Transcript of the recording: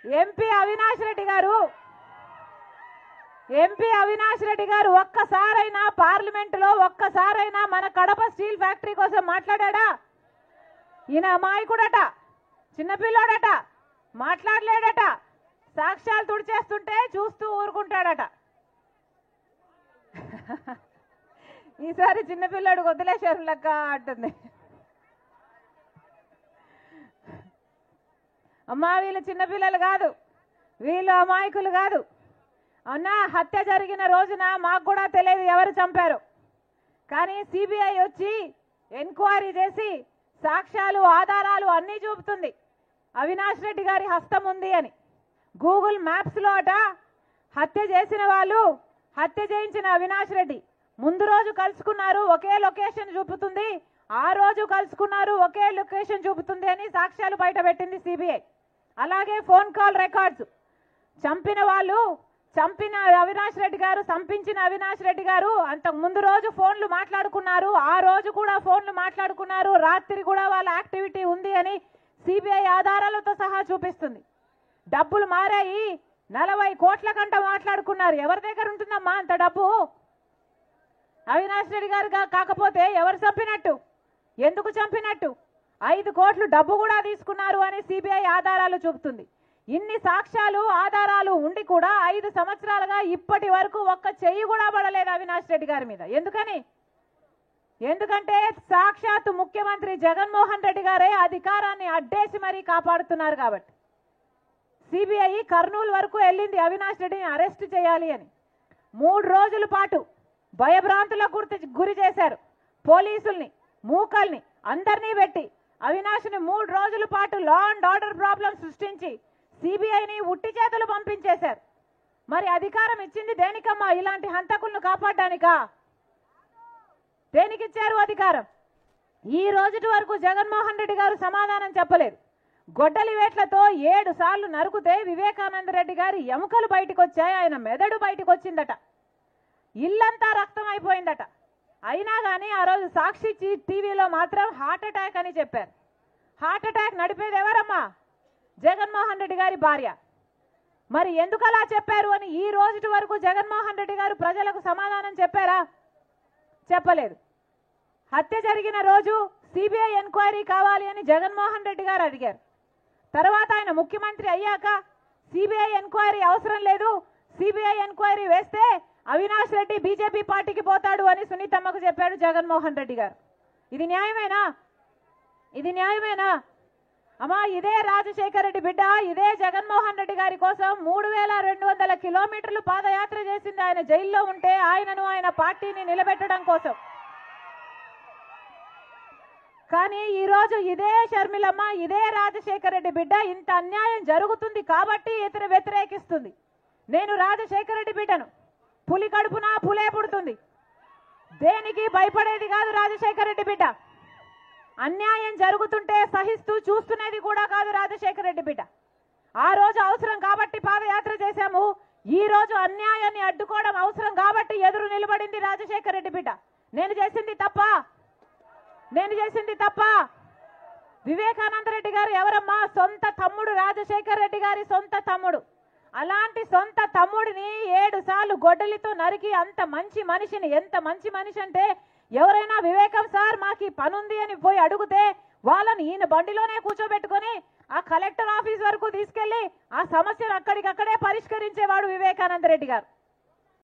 MP Avinash Reddy గారు ఒక్కసారైనా పార్లమెంటులో ఒక్కసారైనా మన కడప స్టీల్ ఫ్యాక్టరీ కోసం మాట్లాడా? ఈయన అమాయకుడట, చిన్నపిల్లోడట, మాట్లాడలేడట, సాక్ష్యాలు తుడిచేస్తుంటే చూస్తూ ఊరుకుంటాడట. ఈసారి చిన్నపిల్లాడు వదిలేశారు లెక్క అంటుంది. అమ్మా వీళ్ళు చిన్నపిల్లలు కాదు, వీళ్ళు అమాయకులు కాదు. అవునా, హత్య జరిగిన రోజున మాకు కూడా తెలియదు ఎవరు చంపారు. కానీ సిబిఐ వచ్చి ఎంక్వైరీ చేసి సాక్ష్యాలు ఆధారాలు అన్నీ చూపుతుంది అవినాష్ రెడ్డి గారి హస్తం ఉంది అని. గూగుల్ మ్యాప్స్లో అట హత్య చేసిన వాళ్ళు, హత్య చేయించిన అవినాష్ రెడ్డి ముందు రోజు కలుసుకున్నారు ఒకే లొకేషన్ చూపుతుంది, ఆ రోజు కలుసుకున్నారు ఒకే లొకేషన్ చూపుతుంది అని సాక్ష్యాలు బయట పెట్టింది సిబిఐ. అలాగే ఫోన్ కాల్ రికార్డ్స్, చంపిన వాళ్ళు, చంపిన అవినాష్ రెడ్డి గారు, సంపించిన అవినాష్ రెడ్డి గారు అంతకు ముందు రోజు ఫోన్లు మాట్లాడుకున్నారు, ఆ రోజు కూడా ఫోన్లు మాట్లాడుకున్నారు, రాత్రి కూడా వాళ్ళ యాక్టివిటీ ఉంది అని సిబిఐ ఆధారాలతో సహా చూపిస్తుంది. డబ్బులు మారాయి, 40 కోట్ల కంట మాట్లాడుకున్నారు. ఎవరి దగ్గర ఉంటుందమ్మా అంత డబ్బు? అవినాష్ రెడ్డి గారు కాకపోతే ఎవరు చంపినట్టు, ఎందుకు చంపినట్టు? 5 కోట్లు డబ్బు కూడా తీసుకున్నారు అని సిబిఐ ఆధారాలు చూపుతుంది. ఇన్ని సాక్ష్యాలు ఆధారాలు ఉండి కూడా 5 సంవత్సరాలుగా ఇప్పటి వరకు ఒక్క చెయ్యి కూడా పడలేదు అవినాష్ రెడ్డి గారి మీద. ఎందుకంటే సాక్షాత్ ముఖ్యమంత్రి జగన్మోహన్ రెడ్డి గారే అధికారాన్ని అడ్డేసి మరీ కాపాడుతున్నారు కాబట్టి. సిబిఐ కర్నూలు వరకు వెళ్ళింది అవినాష్ రెడ్డిని అరెస్ట్ చేయాలి అని. 3 రోజుల పాటు భయభ్రాంతులకు గురి చేశారు. పోలీసుల్ని, మూకల్ని అందరినీ పెట్టి అవినాష్ని 3 రోజుల పాటు లా అండ్ ఆర్డర్ ప్రాబ్లం సృష్టించి సిబిఐని ఉట్టి చేతులు పంపించేశారు. మరి అధికారం ఇచ్చింది దేనికమ్మా? ఇలాంటి హంతకులను కాపాడడానికా? దేనికిచ్చారు అధికారం? ఈ రోజుటి వరకు జగన్మోహన్ రెడ్డి గారు సమాధానం చెప్పలేదు. గొడ్డలి వేట్లతో 7 సార్లు నరుకుతే వివేకానంద రెడ్డి గారి ఎముకలు బయటకు వచ్చాయి, ఆయన మెదడు బయటకు వచ్చిందట, ఇల్లంతా రక్తం అయిపోయిందట. అయినా కానీ ఆ రోజు సాక్షి టీవీలో మాత్రం హార్ట్ అటాక్ అని చెప్పారు. హార్ట్ అటాక్ నడిపేది ఎవరమ్మా? జగన్మోహన్ రెడ్డి గారి భార్య. మరి ఎందుకు అలా చెప్పారు అని ఈ రోజుటి వరకు జగన్మోహన్ రెడ్డి గారు ప్రజలకు సమాధానం చెప్పారా? చెప్పలేదు. హత్య జరిగిన రోజు సిబిఐ ఎంక్వైరీ కావాలి అని జగన్మోహన్ రెడ్డి గారు అడిగారు. తర్వాత ఆయన ముఖ్యమంత్రి అయ్యాక సిబిఐ ఎంక్వైరీ అవసరం లేదు, సిబిఐ ఎంక్వైరీ వేస్తే అవినాష్ రెడ్డి బీజేపీ పార్టీకి పోతాడు అని సునీతమ్మకు చెప్పాడు జగన్మోహన్ రెడ్డి గారు. ఇది న్యాయమేనా? అమ్మా, ఇదే రాజశేఖర రెడ్డి బిడ్డ, ఇదే జగన్మోహన్ రెడ్డి గారి కోసం 3200 కిలోమీటర్లు పాదయాత్ర చేసింది ఆయన జైల్లో ఉంటే, ఆయనను, ఆయన పార్టీని నిలబెట్టడం కోసం. కానీ ఈ రోజు ఇదే షర్మిలమ్మ, ఇదే రాజశేఖర రెడ్డి బిడ్డ ఇంత అన్యాయం జరుగుతుంది కాబట్టి వ్యతిరేకిస్తుంది. నేను రాజశేఖర రెడ్డి బిడ్డను, పులి కడుపున పులే పుడుతుంది, దేనికి భయపడేది కాదు రాజశేఖర రెడ్డి బిడ్డ. అన్యాయం జరుగుతుంటే సహిస్తూ చూస్తున్నది కూడా కాదు రాజశేఖర రెడ్డి బిడ్డ. ఆ రోజు అవసరం కాబట్టి పాదయాత్ర చేశాము, ఈ రోజు అన్యాయాన్ని అడ్డుకోవడం అవసరం కాబట్టి ఎదురు నిలబడింది రాజశేఖర రెడ్డి బిడ్డ. నేను చేసింది తప్ప? వివేకానంద రెడ్డి గారు ఎవరమ్మా? సొంత తమ్ముడు, రాజశేఖర రెడ్డి గారి సొంత తమ్ముడు. అలాంటి సొంత తమ్ముడిని 7 సార్లు గొడ్డలితో నరికి అంత మంచి మనిషిని, ఎంత మంచి మనిషి అంటే ఎవరైనా వివేకం సార్ మాకు పనుంది అని పోయి అడిగితే వాళ్ళని ఈయన బండిలోనే కూర్చోబెట్టుకొని ఆ కలెక్టర్ ఆఫీస్ వరకు తీసుకెళ్లి ఆ సమస్యను అక్కడికక్కడే పరిష్కరించేవాడు వివేకానంద రెడ్డి గారు.